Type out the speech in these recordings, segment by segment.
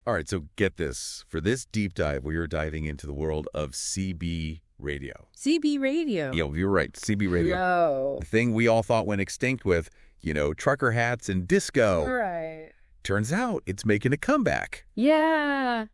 All right, so get this. For this deep dive, we are diving into the world of CB radio. CB radio. Yeah, you're right. CB radio. Yo. The thing we all thought went extinct with, trucker hats and disco. Right. Turns out it's making a comeback. Yeah.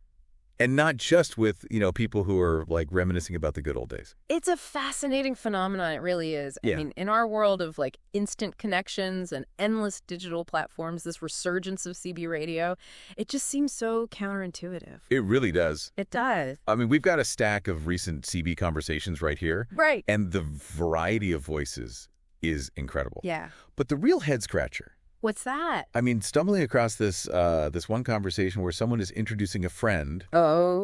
And not just with, people who are like reminiscing about the good old days. It's a fascinating phenomenon. It really is. Yeah. I mean, in our world of like instant connections and endless digital platforms, this resurgence of CB radio, it just seems so counterintuitive. It really does. It does. I mean, we've got a stack of recent CB conversations right here. Right. And the variety of voices is incredible. Yeah. But the real head scratcher. What's that? I mean, stumbling across this one conversation where someone is introducing a friend to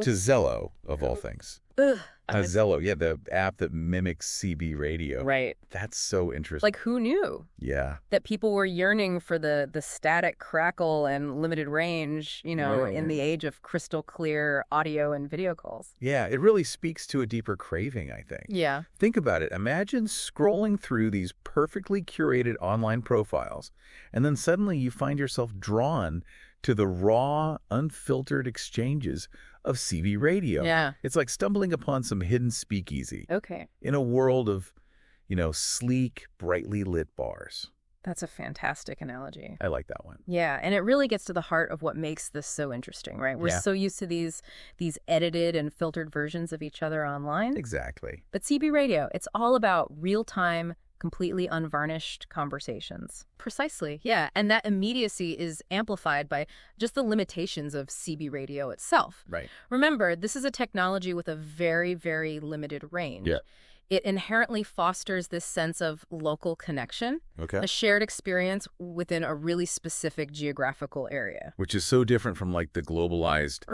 XZELLO, of all things. Ugh. XZELLO, yeah, the app that mimics CB radio. Right. That's so interesting. Like, who knew? Yeah. That people were yearning for the static crackle and limited range, in the age of crystal clear audio and video calls. Yeah, it really speaks to a deeper craving, I think. Yeah. Think about it. Imagine scrolling through these perfectly curated online profiles, and then suddenly you find yourself drawn to the raw, unfiltered exchanges of CB radio. Yeah. It's like stumbling upon some hidden speakeasy. Okay. In a world of, sleek, brightly lit bars. That's a fantastic analogy. I like that one. Yeah, and it really gets to the heart of what makes this so interesting, right? We're so used to these edited and filtered versions of each other online. Exactly. But CB radio, it's all about real-time, completely unvarnished conversations. Precisely, yeah. And that immediacy is amplified by just the limitations of CB radio itself. Right. Remember, this is a technology with a very, very limited range. Yeah. It inherently fosters this sense of local connection, a shared experience within a really specific geographical area. Which is so different from like the globalized,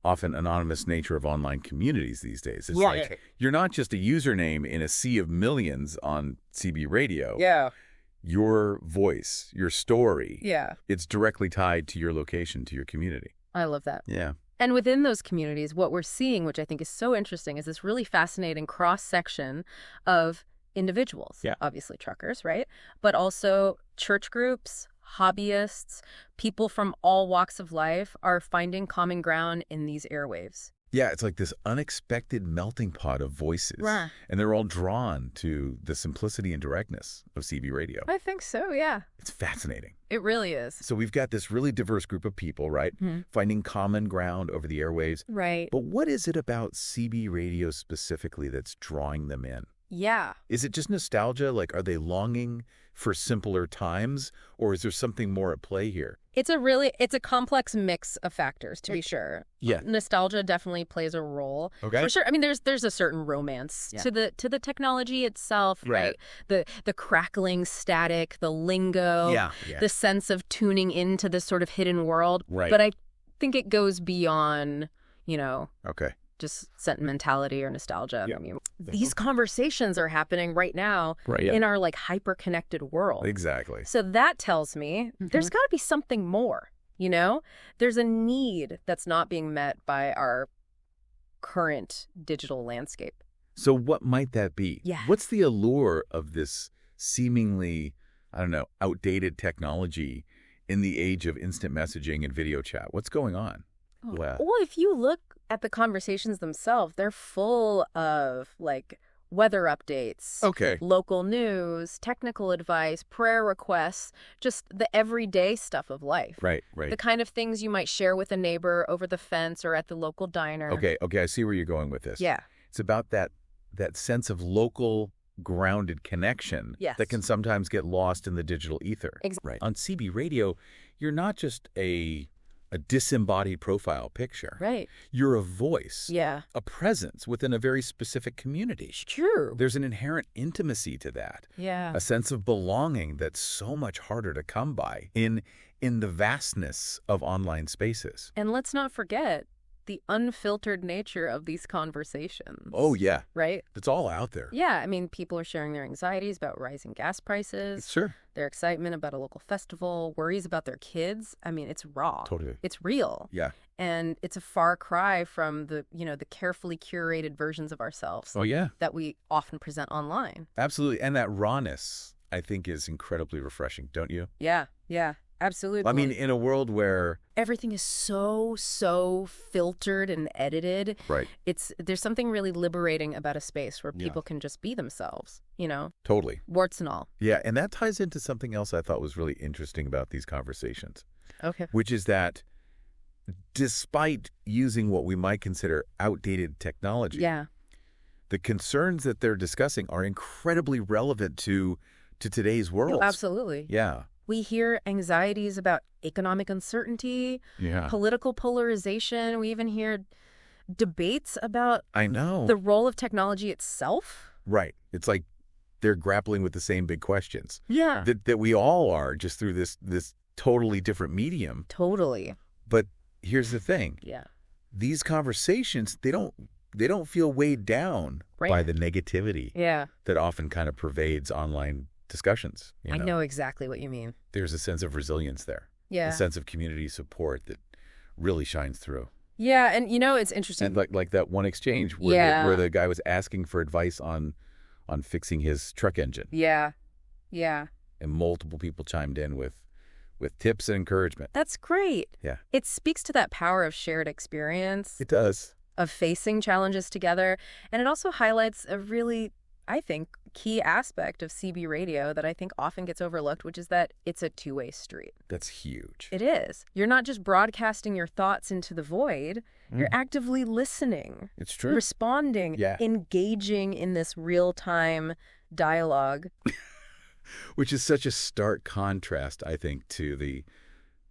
often anonymous nature of online communities these days. It's like you're not just a username in a sea of millions on CB radio. Yeah. Your voice, your story. Yeah. It's directly tied to your location, to your community. I love that. Yeah. And within those communities, what we're seeing, which I think is so interesting, is this really fascinating cross-section of individuals. Yeah. Obviously truckers, right? But also church groups, hobbyists, people from all walks of life are finding common ground in these airwaves. Yeah, it's like this unexpected melting pot of voices. Right. And they're all drawn to the simplicity and directness of CB radio. I think so, yeah. It's fascinating. It really is. So we've got this really diverse group of people, right? Mm-hmm. Finding common ground over the airwaves. Right. But what is it about CB radio specifically that's drawing them in? Yeah. Is it just nostalgia? Like, are they longing for simpler times? Or is there something more at play here? It's a complex mix of factors, to be sure. Yeah. Nostalgia definitely plays a role. Okay. For sure. I mean, there's a certain romance to the technology itself, right? The crackling static, the lingo, the sense of tuning into this sort of hidden world. Right. But I think it goes beyond, Okay. just sentimentality or nostalgia. Yeah. I mean, these conversations are happening right now in our like hyper-connected world. Exactly. So that tells me there's got to be something more, There's a need that's not being met by our current digital landscape. So what might that be? Yeah. What's the allure of this seemingly, outdated technology in the age of instant messaging and video chat? What's going on? Well, if you look at the conversations themselves, they're full of like weather updates, local news, technical advice, prayer requests, just the everyday stuff of life. Right. The kind of things you might share with a neighbor over the fence or at the local diner. Okay, I see where you're going with this. Yeah. It's about that sense of local grounded connection that can sometimes get lost in the digital ether. Exactly. Right. On CB radio, you're not just a disembodied profile picture. Right. You're a voice. Yeah. A presence within a very specific community. True. There's an inherent intimacy to that. Yeah. A sense of belonging that's so much harder to come by in the vastness of online spaces. And let's not forget the unfiltered nature of these conversations. Oh, yeah. Right? It's all out there. Yeah. I mean, people are sharing their anxieties about rising gas prices. Sure. Their excitement about a local festival, worries about their kids. I mean, it's raw. Totally. It's real. Yeah. And it's a far cry from the carefully curated versions of ourselves. Oh, yeah. That we often present online. Absolutely. And that rawness, I think, is incredibly refreshing, don't you? Yeah. Yeah. Absolutely. I mean, in a world where everything is so filtered and edited. Right. There's something really liberating about a space where people can just be themselves, Totally. Warts and all. Yeah, and that ties into something else I thought was really interesting about these conversations. Okay. Which is that despite using what we might consider outdated technology, the concerns that they're discussing are incredibly relevant to today's world. Oh, absolutely. Yeah. We hear anxieties about economic uncertainty, political polarization. We even hear debates about the role of technology itself. Right. It's like they're grappling with the same big questions. Yeah. That we all are, just through this totally different medium. Totally. But here's the thing. Yeah. These conversations, they don't feel weighed down by the negativity that often kind of pervades online discussions. I know exactly what you mean. There's a sense of resilience there. Yeah. A sense of community support that really shines through. Yeah, and it's interesting. And like that one exchange where the guy was asking for advice on fixing his truck engine. Yeah. Yeah. And multiple people chimed in with tips and encouragement. That's great. Yeah. It speaks to that power of shared experience. It does. Of facing challenges together. And it also highlights a really, I think, key aspect of CB radio that I think often gets overlooked, which is that it's a two-way street. That's huge. It is. You're not just broadcasting your thoughts into the void. You're actively listening. It's true. Responding. Yeah. Engaging in this real-time dialogue. Which is such a stark contrast, I think, to the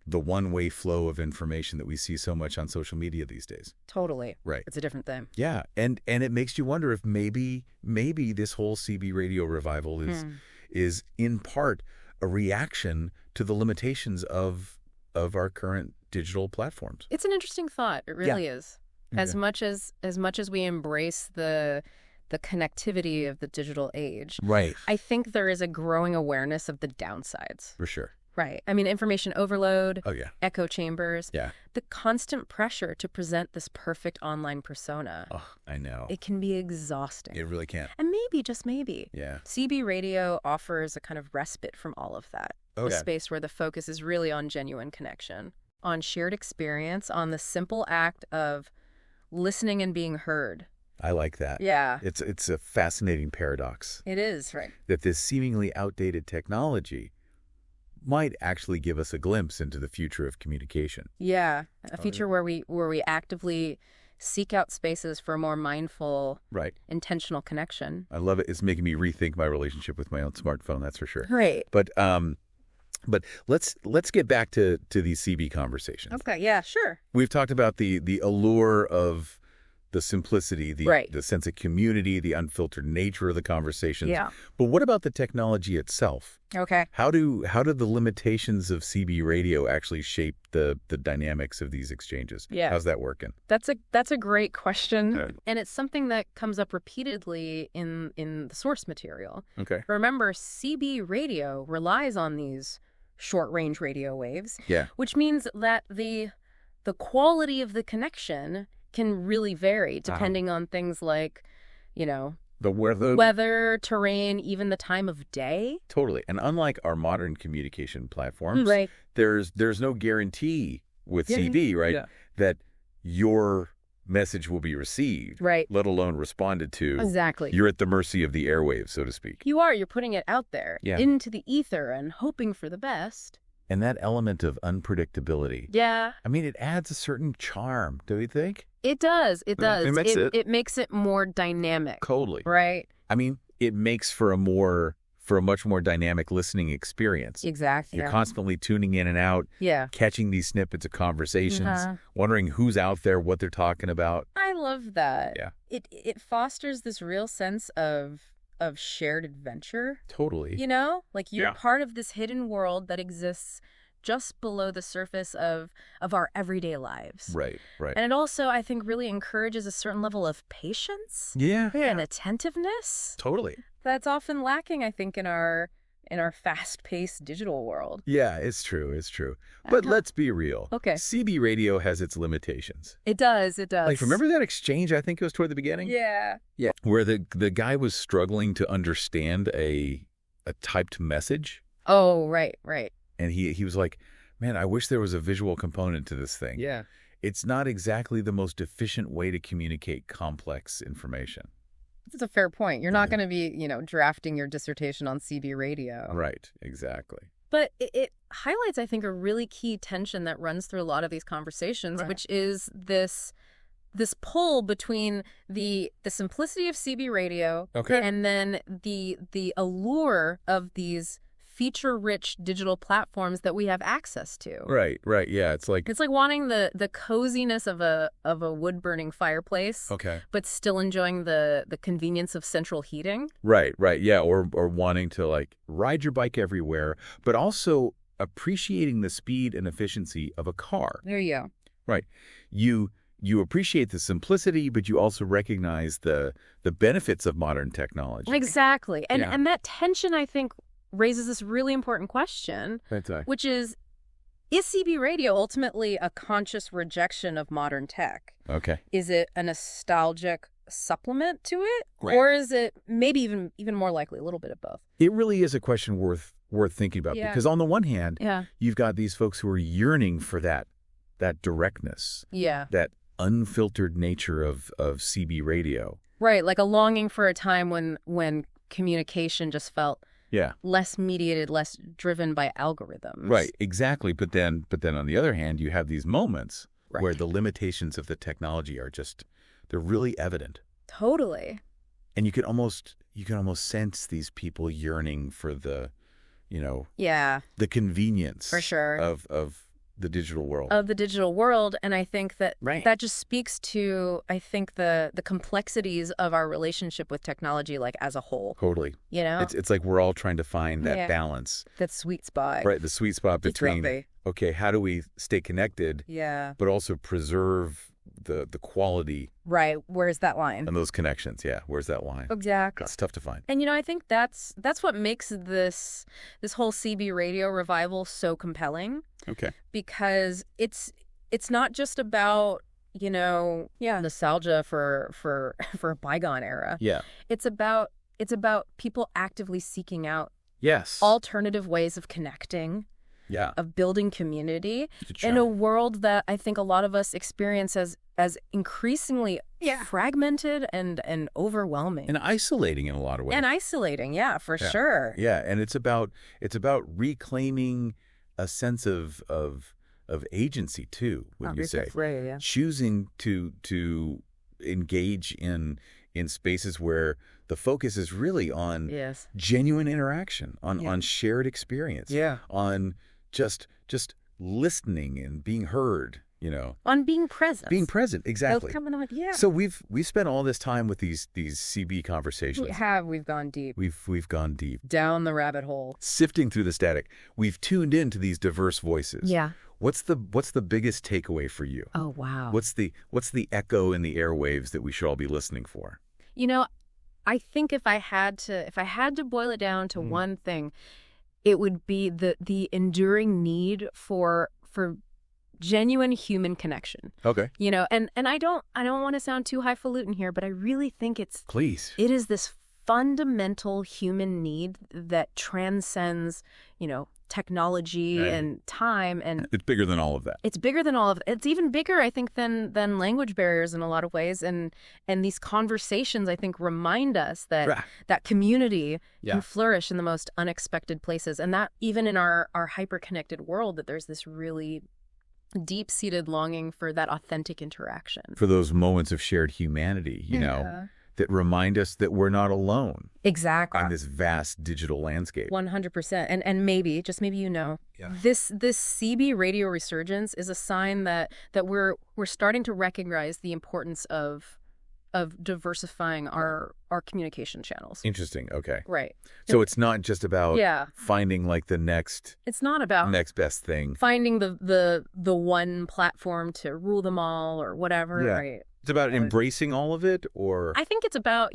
one-way flow of information that we see so much on social media these days. Totally. Right. It's a different thing. Yeah. And it makes you wonder if maybe this whole CB radio revival is in part a reaction to the limitations of our current digital platforms. It's an interesting thought. It really is. As much as we embrace the connectivity of the digital age. Right. I think there is a growing awareness of the downsides. For sure. Right. I mean, information overload, echo chambers, the constant pressure to present this perfect online persona. Oh, I know. It can be exhausting. It really can. And maybe, just maybe, CB radio offers a kind of respite from all of that. A space where the focus is really on genuine connection, on shared experience, on the simple act of listening and being heard. I like that. Yeah. It's a fascinating paradox. It is, right. That this seemingly outdated technology might actually give us a glimpse into the future of communication. Yeah, a future where we actively seek out spaces for a more mindful, intentional connection. I love it. It's making me rethink my relationship with my own smartphone, that's for sure. Right. But let's get back to these CB conversations. Okay, yeah, sure. We've talked about the allure of the simplicity, the sense of community, the unfiltered nature of the conversations. Yeah. But what about the technology itself? Okay. How do the limitations of CB radio actually shape the dynamics of these exchanges? Yeah. How's that working? That's a great question. And it's something that comes up repeatedly in the source material. Okay. Remember, CB radio relies on these short-range radio waves. Yeah. Which means that the quality of the connection can really vary depending on things like, the weather, terrain, even the time of day. Totally. And unlike our modern communication platforms, there's no guarantee with CB, right? Yeah. That your message will be received, let alone responded to. Exactly. You're at the mercy of the airwaves, so to speak. You're putting it out there into the ether and hoping for the best. And that element of unpredictability. Yeah. I mean, it adds a certain charm, do you think? It does. It does. It makes it more dynamic. Totally. Right. I mean, it makes for a much more dynamic listening experience. Exactly. You're constantly tuning in and out, catching these snippets of conversations, wondering who's out there, what they're talking about. I love that. Yeah. It fosters this real sense of shared adventure. Totally. Like you're part of this hidden world that exists just below the surface of our everyday lives. Right. And it also, I think, really encourages a certain level of patience and attentiveness. Totally. That's often lacking, I think, in our fast-paced digital world. Yeah, it's true. But let's be real. Okay. CB radio has its limitations. It does. Like, remember that exchange, I think it was toward the beginning? Yeah. Yeah. Where the guy was struggling to understand a typed message. Oh, right. And he was like, Man, I wish there was a visual component to this thing. Yeah. It's not exactly the most efficient way to communicate complex information. That's a fair point. You're not going to be, drafting your dissertation on CB radio. Right, exactly. But it highlights, I think, a really key tension that runs through a lot of these conversations, which is this pull between the simplicity of CB radio and then the allure of these feature-rich digital platforms that we have access to. Right. Yeah, it's like wanting the coziness of a wood-burning fireplace, but still enjoying the convenience of central heating. Right, yeah, or wanting to like ride your bike everywhere, but also appreciating the speed and efficiency of a car. There you go. Right. You appreciate the simplicity, but you also recognize the benefits of modern technology. Exactly. And that tension, I think, raises this really important question, which is CB radio ultimately a conscious rejection of modern tech? Okay. Is it a nostalgic supplement to it? Right. Or is it maybe even more likely a little bit of both? It really is a question worth thinking about because on the one hand, you've got these folks who are yearning for that directness, that unfiltered nature of CB radio. Right, like a longing for a time when communication just felt less mediated, less driven by algorithms. Right, exactly. But then on the other hand, you have these moments where the limitations of the technology are they're really evident. Totally. And you can almost sense these people yearning for the convenience for sure of the digital world. And I think that that just speaks to, the complexities of our relationship with technology, like as a whole. Totally. It's like we're all trying to find that balance. That sweet spot. Right, the sweet spot between, how do we stay connected, but also preserve the quality. Right, where's that line? And those connections, where's that line? Exactly. It's tough to find. And, I think that's what makes this whole CB radio revival so compelling. Okay. Because it's not just about, nostalgia for a bygone era. Yeah. It's about people actively seeking out yes alternative ways of connecting. Yeah. Of building community in a world that I think a lot of us experience as increasingly fragmented and overwhelming. And isolating in a lot of ways. And isolating, for sure. Yeah, and it's about reclaiming a sense of agency too, wouldn't you say? Right, yeah. Choosing to engage in spaces where the focus is really on genuine interaction, on shared experience, on just listening and being heard, on being present. Being present, exactly. Coming on, So we've spent all this time with these CB conversations. We've gone deep. We've gone deep down the rabbit hole, sifting through the static. We've tuned into these diverse voices. Yeah. What's the biggest takeaway for you? Oh wow. What's the echo in the airwaves that we should all be listening for? I think if I had to boil it down to one thing, it would be the enduring need for genuine human connection. Okay. And I don't want to sound too highfalutin here, but I really think it is this fundamental human need that transcends, technology and time, and it's bigger than all of that. It's bigger than all of it. It's even bigger, I think, than language barriers in a lot of ways. And these conversations, I think, remind us that community can flourish in the most unexpected places, and that even in our hyper-connected world, that there's this really deep-seated longing for that authentic interaction, for those moments of shared humanity, that remind us that we're not alone. Exactly. On this vast digital landscape. 100%. And maybe, just maybe this CB radio resurgence is a sign that we're starting to recognize the importance of diversifying our communication channels. Interesting. Okay. Right. So it's not just about finding like the next. It's not about next best thing. Finding the one platform to rule them all or whatever. Yeah. Right. It's about embracing all of it, or I think it's about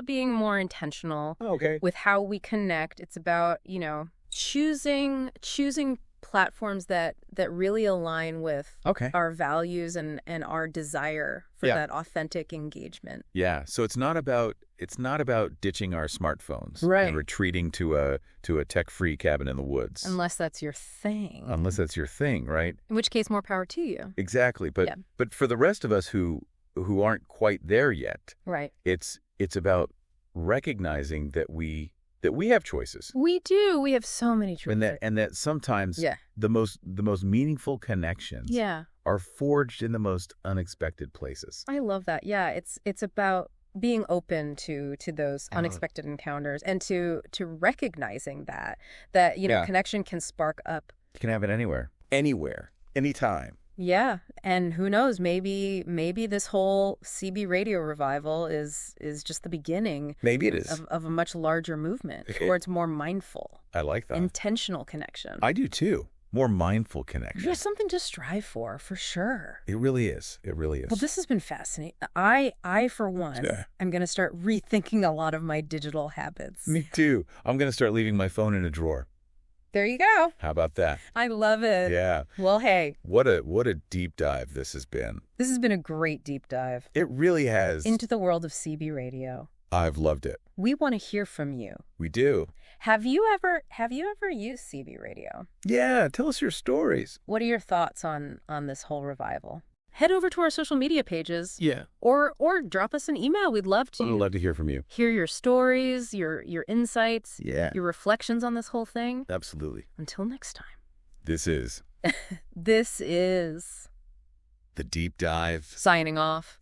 being more intentional with how we connect. It's about, choosing platforms that really align with our values and our desire for that authentic engagement. Yeah. So it's not about ditching our smartphones and retreating to a tech-free cabin in the woods. Unless that's your thing. Unless that's your thing, right? In which case, more power to you. Exactly. But for the rest of us who aren't quite there yet, it's about recognizing that we have choices. We do. We have so many choices. And that sometimes the most meaningful connections are forged in the most unexpected places. I love that. Yeah, it's about being open to those unexpected encounters and to recognizing that connection can spark up. You can have it anywhere, anytime. Yeah, and who knows, maybe this whole CB radio revival is just the beginning. Maybe it is. Of a much larger movement towards more mindful. I like that. Intentional connection. I do too. More mindful connection. There's something to strive for sure. It really is. It really is. Well, this has been fascinating. I for one, am going to start rethinking a lot of my digital habits. Me too. I'm going to start leaving my phone in a drawer. There you go. How about that? I love it. Yeah. Well, hey. What a deep dive this has been. This has been a great deep dive. It really has. Into the world of CB radio. I've loved it. We want to hear from you. We do. Have you ever used CB radio? Yeah, tell us your stories. What are your thoughts on this whole revival? Head over to our social media pages. Yeah. Or drop us an email. We'd love to. I'd love to hear from you. Hear your stories, your insights, your reflections on this whole thing. Absolutely. Until next time. This is The Deep Dive. Signing off.